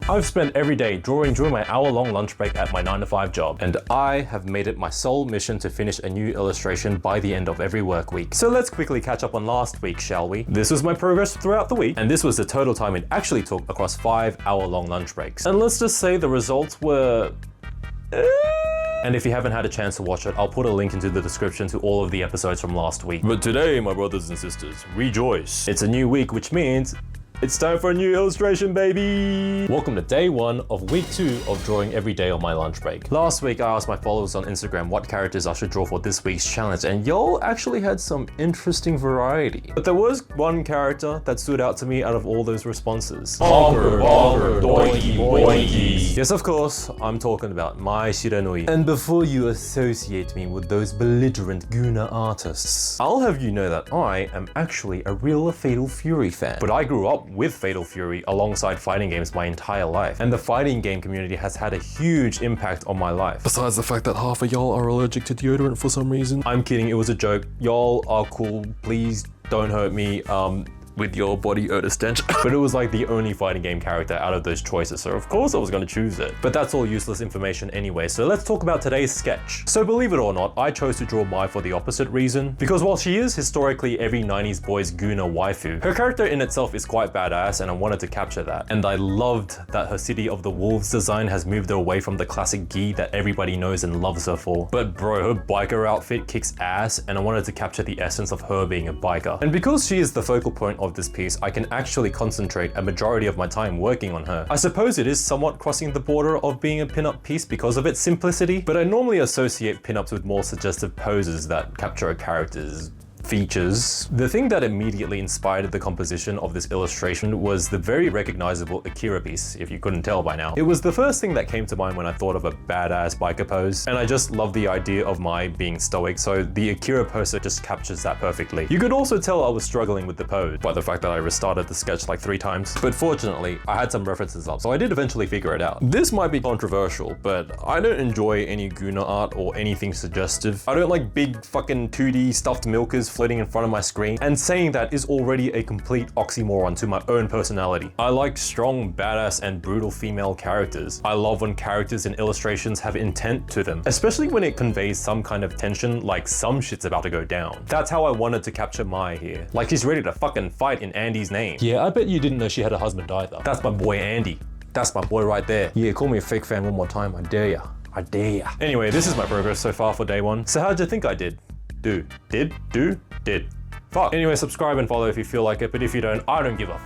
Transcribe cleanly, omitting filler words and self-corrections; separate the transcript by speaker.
Speaker 1: I've spent every day drawing during my hour-long lunch break at my 9-to-5 job, and I have made it my sole mission to finish a new illustration by the end of every work week. So let's quickly catch up on last week, shall we? This was my progress throughout the week, and this was the total time it actually took across 5 hour-long lunch breaks. And let's just say the results were... And if you haven't had a chance to watch it, I'll put a link into the description to all of the episodes from last week. But today, my brothers and sisters, rejoice. It's a new week, which means it's time for a new illustration, baby! Welcome to day 1 of week 2 of drawing every day on my lunch break. Last week, I asked my followers on Instagram what characters I should draw for this week's challenge, and y'all actually had some interesting variety. But there was one character that stood out to me out of all those responses. Bonker, bonker, doinky, boinky. Yes, of course, I'm talking about Mai Shiranui. And before you associate me with those belligerent Guna artists, I'll have you know that I am actually a real Fatal Fury fan. But I grew up with Fatal Fury alongside fighting games my entire life, and the fighting game community has had a huge impact on my life. Besides the fact that half of y'all are allergic to deodorant for some reason. I'm kidding, it was a joke. Y'all are cool, please don't hurt me with your body odor stench. But it was like the only fighting game character out of those choices, so of course I was gonna choose it. But that's all useless information anyway, so let's talk about today's sketch. So believe it or not, I chose to draw Mai for the opposite reason, because while she is historically every 90s boy's Guna waifu, her character in itself is quite badass, and I wanted to capture that. And I loved that her City of the Wolves design has moved her away from the classic gi that everybody knows and loves her for. But bro, her biker outfit kicks ass, and I wanted to capture the essence of her being a biker. And because she is the focal point of this piece, I can actually concentrate a majority of my time working on her. I suppose it is somewhat crossing the border of being a pinup piece because of its simplicity, but I normally associate pinups with more suggestive poses that capture a character's features. The thing that immediately inspired the composition of this illustration was the very recognizable Akira piece, if you couldn't tell by now. It was the first thing that came to mind when I thought of a badass biker pose, and I just love the idea of Mai being stoic, so the Akira poster just captures that perfectly. You could also tell I was struggling with the pose by the fact that I restarted the sketch like 3 times, but fortunately, I had some references up, so I did eventually figure it out. This might be controversial, but I don't enjoy any Guna art or anything suggestive. I don't like big fucking 2D stuffed milkers floating in front of my screen, and saying that is already a complete oxymoron to my own personality. I like strong, badass, and brutal female characters. I love when characters in illustrations have intent to them, especially when it conveys some kind of tension, like some shit's about to go down. That's how I wanted to capture Mai here. Like she's ready to fucking fight in Andy's name. Yeah, I bet you didn't know she had a husband either. That's my boy Andy. That's my boy right there. Yeah, call me a fake fan one more time, I dare ya. I dare ya. Anyway, this is my progress so far for day 1. So how'd you think I did? Did. Fuck. Anyway, subscribe and follow if you feel like it, but if you don't, I don't give a